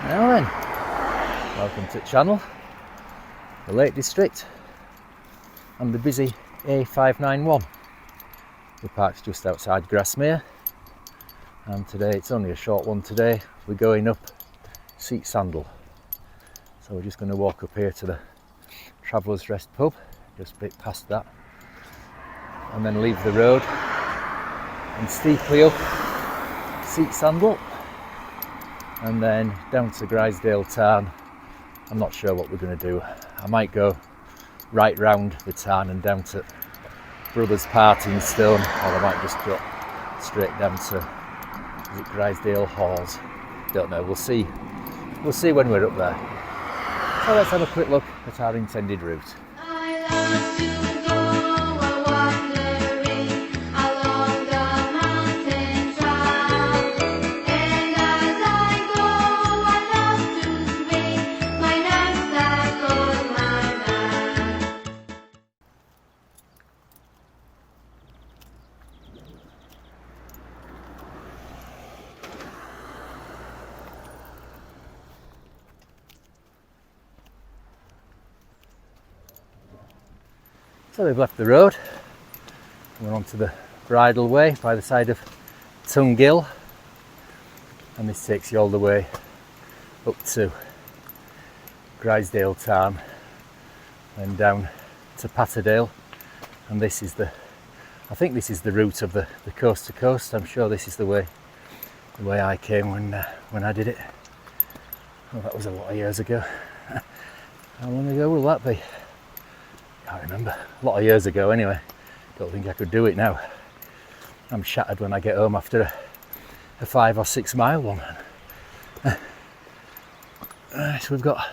Now then, welcome to the channel, the Lake District and the busy A591. The park's just outside Grasmere, and today it's only a short one today. We're going up Seat Sandal, so we're just going to walk up here to the Travellers Rest pub, just a bit past that, and then leave the road and steeply up Seat Sandal and then down to Grisedale town. I'm not sure what we're going to do. I might go right round the town and down to Brothers Parting Stone, or I might just drop straight down to Grisedale Halls. Don't know, we'll see when we're up there. So let's have a quick look at our intended route. So we've left the road, we're onto the bridle way by the side of Tungill, and this takes you all the way up to Grisedale town and down to Patterdale, and this is I think this is the route of the coast to coast. I'm sure this is the way I came when I did it. Oh, that was a lot of years ago. How long ago will that be? Can't remember. A lot of years ago anyway. Don't think I could do it now. I'm shattered when I get home after a 5 or 6 mile one. So we've got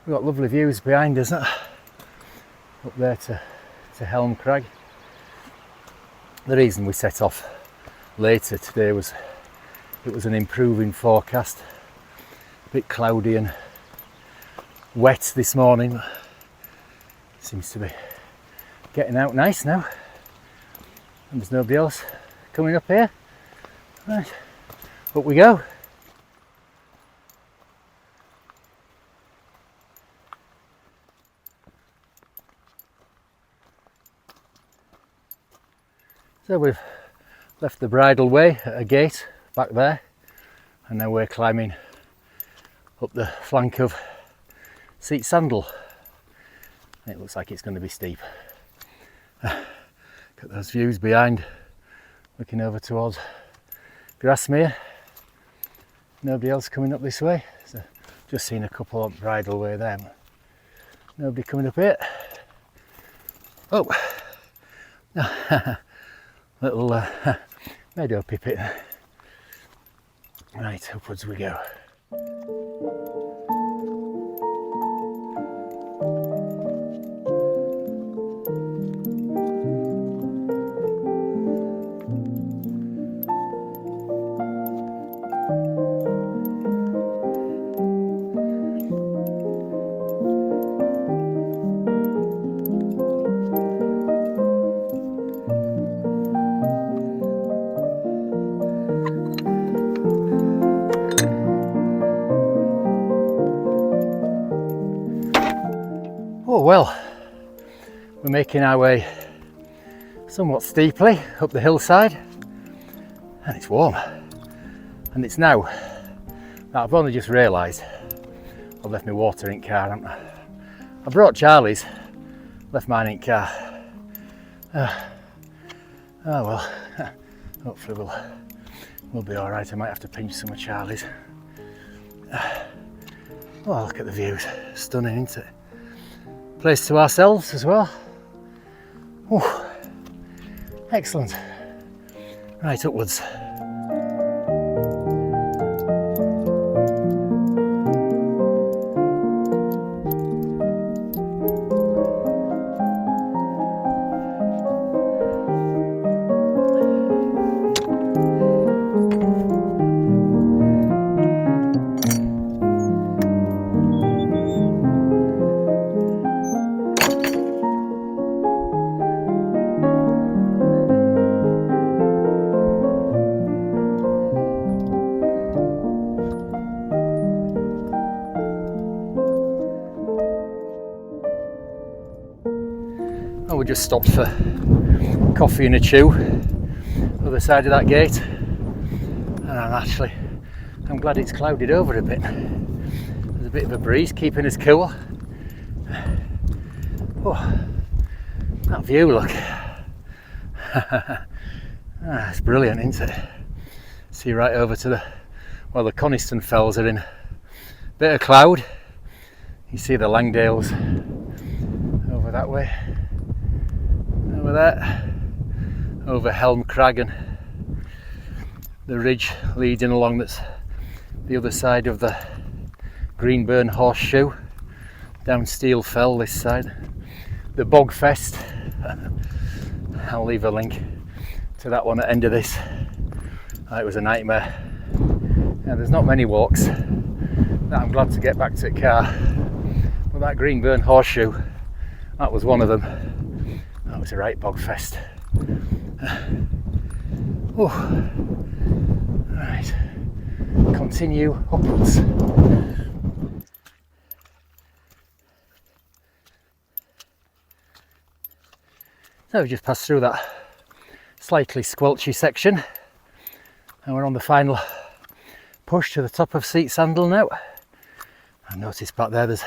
lovely views behind us, up there to Helm Crag. The reason we set off later today was it was an improving forecast. A bit cloudy and wet this morning. Seems to be getting out nice now, and there's nobody else coming up here. Right, up we go. So we've left the bridle way at a gate back there, and now we're climbing up the flank of Seat Sandal. It looks like it's going to be steep. Got those views behind, looking over towards Grasmere. Nobody else coming up this way. So just seen a couple on bridle way there. Nobody coming up here. Oh, little meadow pipit. Right, upwards we go. Oh well, we're making our way somewhat steeply up the hillside, and it's warm, and it's now, I've only just realised I've left my water in car, haven't I? I brought Charlie's, left mine in car. Oh well, hopefully we'll be alright. I might have to pinch some of Charlie's. Oh, look at the views, stunning, isn't it? Place to ourselves as well. Oh, excellent. Right, upwards. just stopped for coffee and a chew other side of that gate, and I'm glad it's clouded over a bit. There's a bit of a breeze keeping us cool. Oh, that view, look. It's brilliant, isn't it? See right over to the Coniston Fells are in a bit of cloud. You see the Langdales over that way, over there, over Helm Crag and the ridge leading along that's the other side of the Greenburn Horseshoe, down Steel Fell this side. The Bogfest, I'll leave a link to that one at the end of this. It was a nightmare. Now, there's not many walks that I'm glad to get back to the car, but that Greenburn Horseshoe, that was one of them. That was a right Bogfest. Right, continue upwards. So we just passed through that slightly squelchy section, and we're on the final push to the top of Seat Sandal now. I noticed back there there's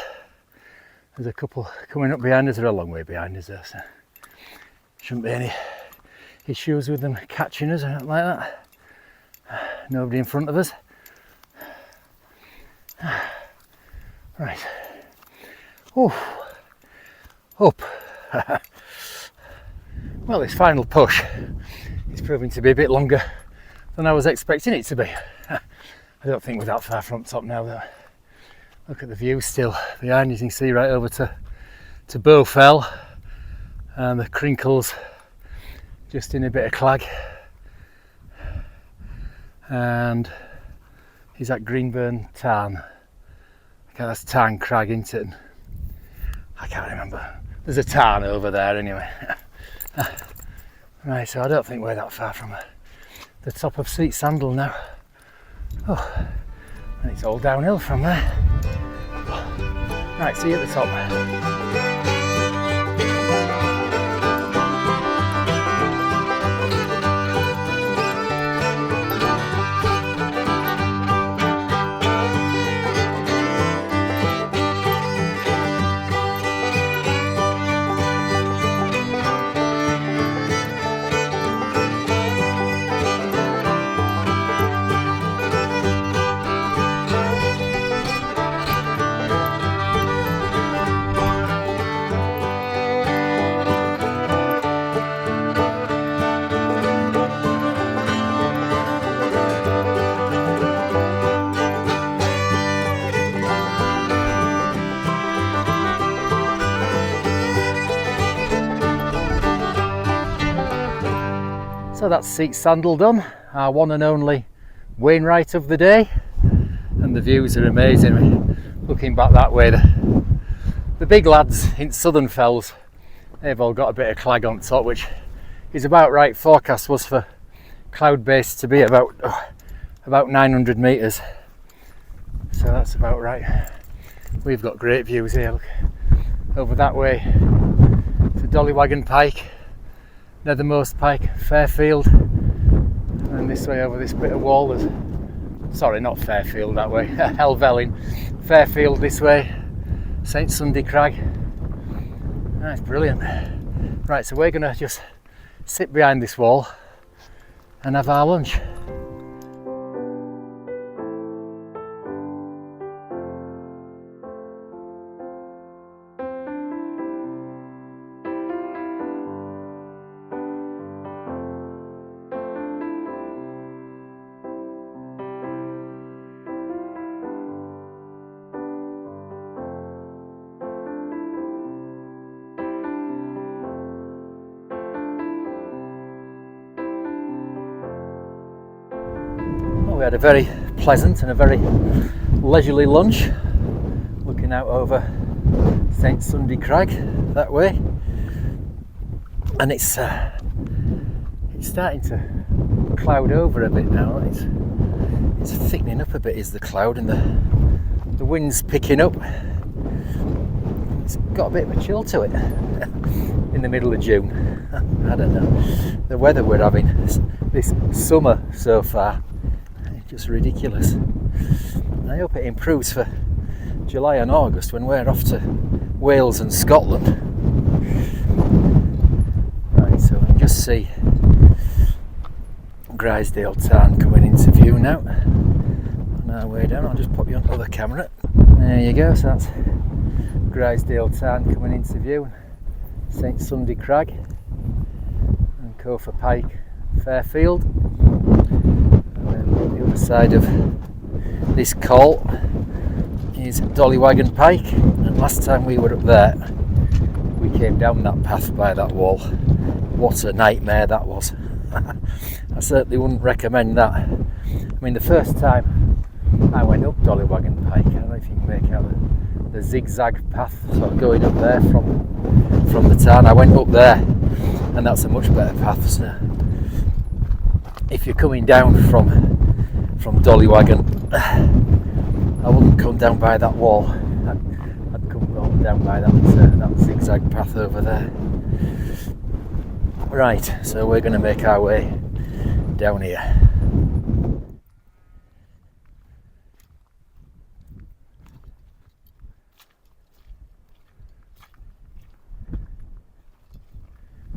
a couple coming up behind us. They're a long way behind us though, so shouldn't be any issues with them catching us or anything like that. Nobody in front of us. Right. Up. Well, this final push is proving to be a bit longer than I was expecting it to be. I don't think we're that far from top now though. Look at the view still behind. You can see right over to Bow Fell, and the Crinkles just in a bit of clag. And is that Greenburn Tarn? Okay, that's Tarn Crag, isn't it? I can't remember. There's a tarn over there anyway. Right, so I don't think we're that far from the top of Seat Sandal now. Oh, and it's all downhill from there. Right, see you at the top. So that's Seat Sandal done, our one and only Wainwright of the day, and the views are amazing. Looking back that way, the big lads in Southern Fells, they've all got a bit of clag on top, which is about right. Forecast was for cloud base to be about 900 metres, so that's about right. We've got great views here. Look over that way to Dollywagon Pike, Nethermost Pike, Fairfield, and this way over this bit of wall there's, sorry, not Fairfield that way, Helvellyn, Fairfield this way, St Sunday Crag. That's brilliant. Right, so we're going to just sit behind this wall and have our lunch. We had a very pleasant and a very leisurely lunch, looking out over St Sunday Crag that way, and it's starting to cloud over a bit now. It's thickening up a bit, is the cloud, and the wind's picking up. It's got a bit of a chill to it. in the middle of June. I don't know. The weather we're having this summer so far, it's just ridiculous. I hope it improves for July and August when we're off to Wales and Scotland. Right, so we can just see Grisedale Tarn coming into view now. On our way down, I'll just pop you onto the camera. There you go, so that's Grisedale Tarn coming into view. St Sunday Crag and Cofer Pike Fairfield. And then on the other side of this col is Dollywagon Pike, and last time we were up there we came down that path by that wall. What a nightmare that was. I certainly wouldn't recommend that. I mean, the first time I went up Dollywagon Pike, I don't know if you can make out the zigzag path sort of going up there from the town. I went up there and that's a much better path. So if you're coming down from Dollywagon, I wouldn't come down by that wall. I'd come down by that zigzag path over there. Right, so we're going to make our way down here.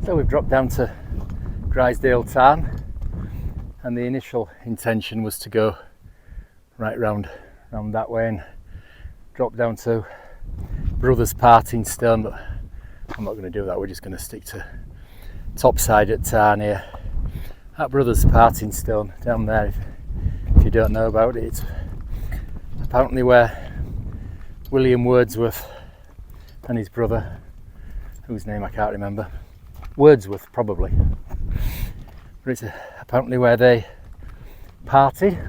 So we've dropped down to Grisedale Tarn, and the initial intention was to go right round that way and drop down to Brothers Parting Stone, but I'm not going to do that. We're just going to stick to top side at Tarn here. At Brothers Parting Stone down there, if you don't know about it, it's apparently where William Wordsworth and his brother, whose name I can't remember, Wordsworth probably, but it's apparently where they parted,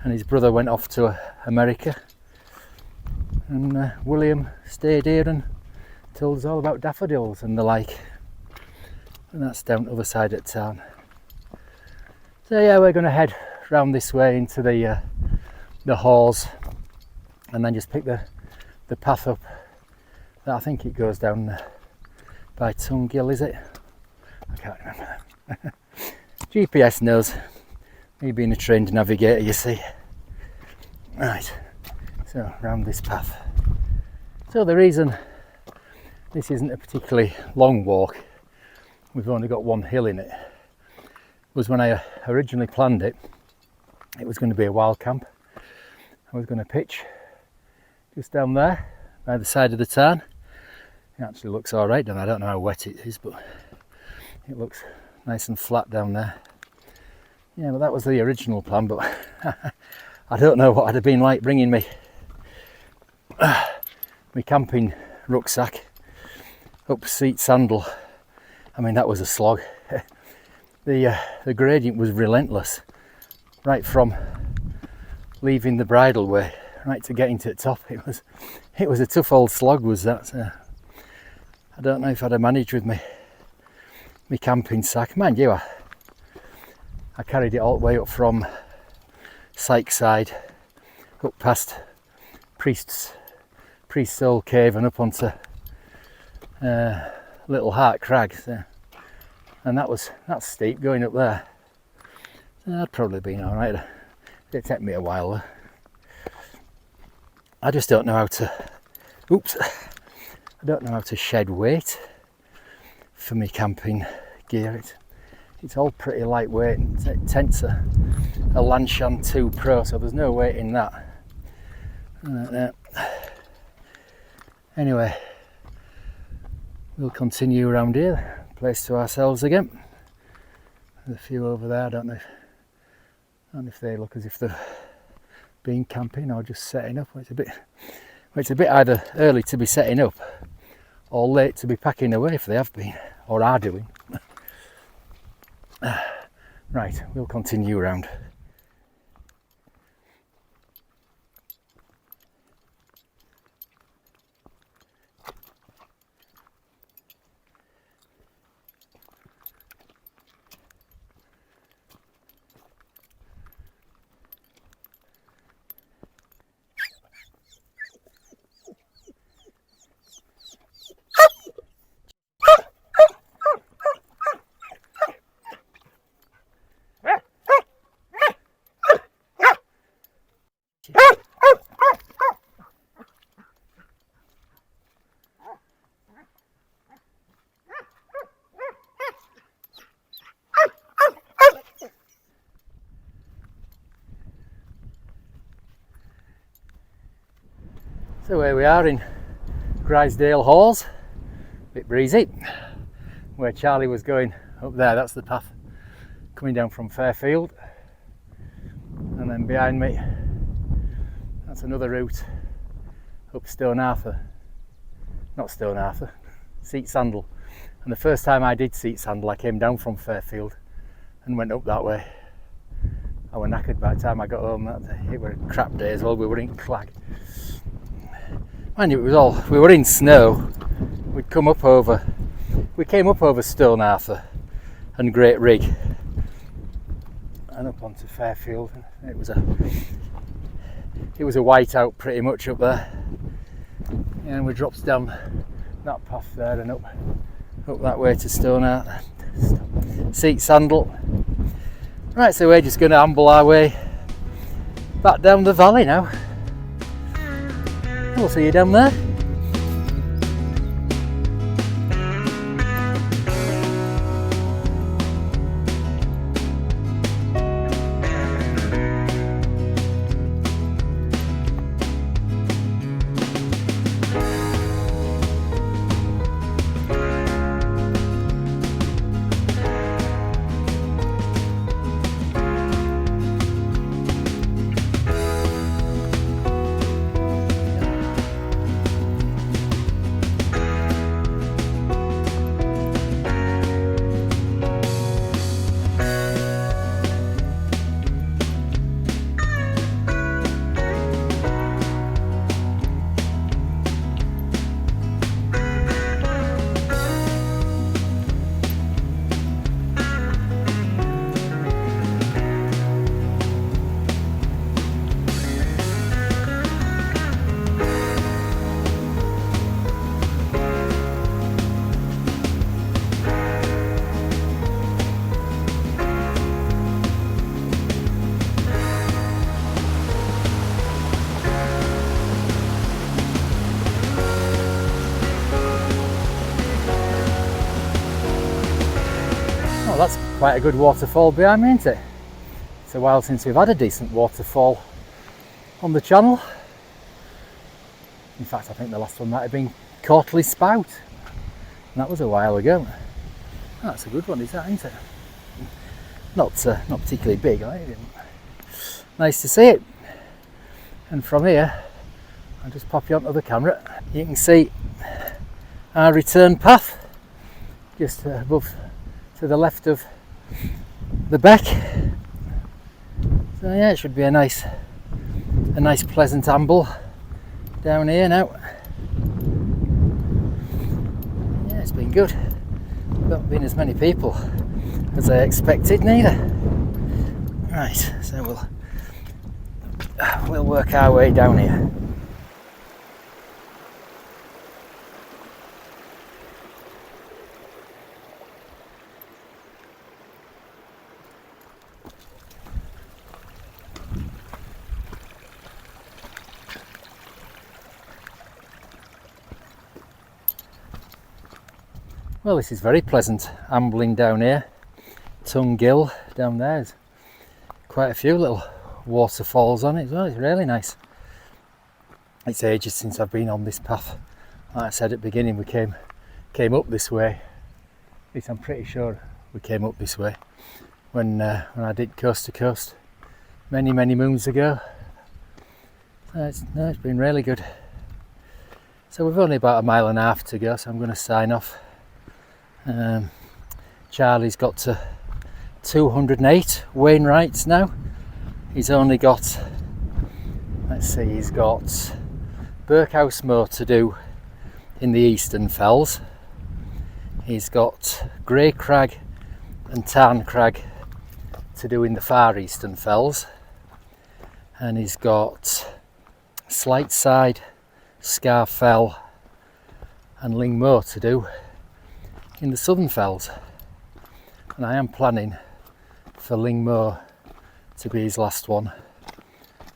and his brother went off to America, and William stayed here and told us all about daffodils and the like, and that's down the other side at town. So yeah, we're going to head round this way into the Hawes, and then just pick the path up that I think it goes down by Tungill, is it? I can't remember. GPS knows, me being a trained navigator, you see. Right, so round this path. So the reason this isn't a particularly long walk, we've only got one hill in it, was when I originally planned it, it was going to be a wild camp. I was going to pitch just down there by the side of the tarn. It actually looks alright, and I don't know how wet it is, but it looks nice and flat down there. Yeah, but that was the original plan, but I don't know what I'd have been like bringing me camping rucksack up Seat Sandal. I mean, that was a slog. The gradient was relentless, right from leaving the bridleway right to getting to the top. It was a tough old slog, was that. So I don't know if I'd have managed with my camping sack. Mind you, I carried it all the way up from Sykeside, up past Priest's Old Cave and up onto Little Hart Crag. So, and that's steep going up there. So I'd probably been alright. It'd take me a while though. I just don't know how to. I don't know how to shed weight for me camping gear. It's all pretty lightweight. Tent's a Lanshan 2 Pro, so there's no weight in that. Anyway, we'll continue around here, place to ourselves again. There's a few over there. I don't know if they look as if they've been camping or just setting up. It's a bit either early to be setting up or late to be packing away if they have been or are doing. Right, we'll continue around. So here we are in Grisedale Halls, a bit breezy. Where Charlie was going up there, that's the path coming down from Fairfield, and then behind me that's another route up Stone Arthur, not Stone Arthur, Seat Sandal. And the first time I did Seat Sandal I came down from Fairfield and went up that way. I was knackered by the time I got home. It was a crap day as well. We were in Clag. Mind you, we were in snow. We came up over Stone Arthur and Great Rig and up onto Fairfield. It was a whiteout pretty much up there, and we dropped down that path there and up that way to Stone Arthur, Seat Sandal. Right, so we're just going to amble our way back down the valley now. We'll see you down there. That's quite a good waterfall behind me, isn't it? It's a while since we've had a decent waterfall on the channel. In fact, I think the last one might have been Courtley Spout, and that was a while ago. That's a good one, is that, isn't it? Not particularly big, right? Nice to see it. And from here, I'll just pop you onto the camera. You can see our return path just above, to the left of the beck. So yeah, it should be a nice pleasant amble down here now. Yeah, it's been good. Not been as many people as I expected neither. Right, so we'll work our way down here. Well, this is very pleasant ambling down here. Tongue Gill down there. There's quite a few little waterfalls on it as well. It's really nice. It's ages since I've been on this path. Like I said at the beginning, we came up this way. At least I'm pretty sure we came up this way when I did Coast to Coast many moons ago. It's been really good. So we've only about 1.5 miles to go, so I'm going to sign off. Charlie's got to 208 Wainwrights now. He's only got, let's see, he's got Birkhouse Moor to do in the Eastern Fells. He's got Grey Crag and Tarn Crag to do in the Far Eastern Fells. And he's got Slight Side, Scar Fell and Ling Moor to do in the Southern Fells, and I am planning for Ling Moor to be his last one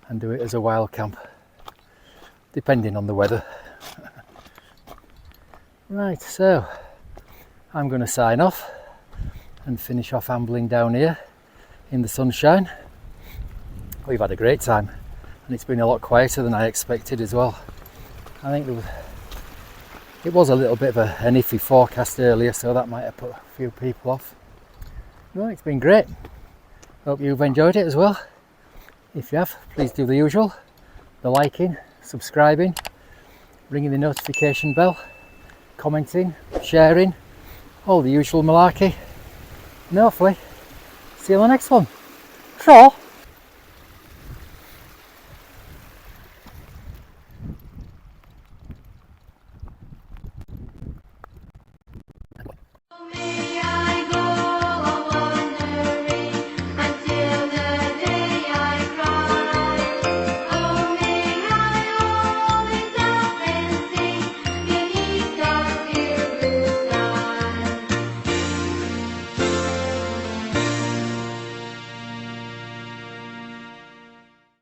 and do it as a wild camp, depending on the weather. Right, so I'm going to sign off and finish off ambling down here in the sunshine. We've had a great time, and it's been a lot quieter than I expected as well. I think it was a little bit of an iffy forecast earlier, so that might have put a few people off. No, it's been great. Hope you've enjoyed it as well. If you have, please do the usual, the liking, subscribing, ringing the notification bell, commenting, sharing, all the usual malarkey. And hopefully see you on the next one. Stroll.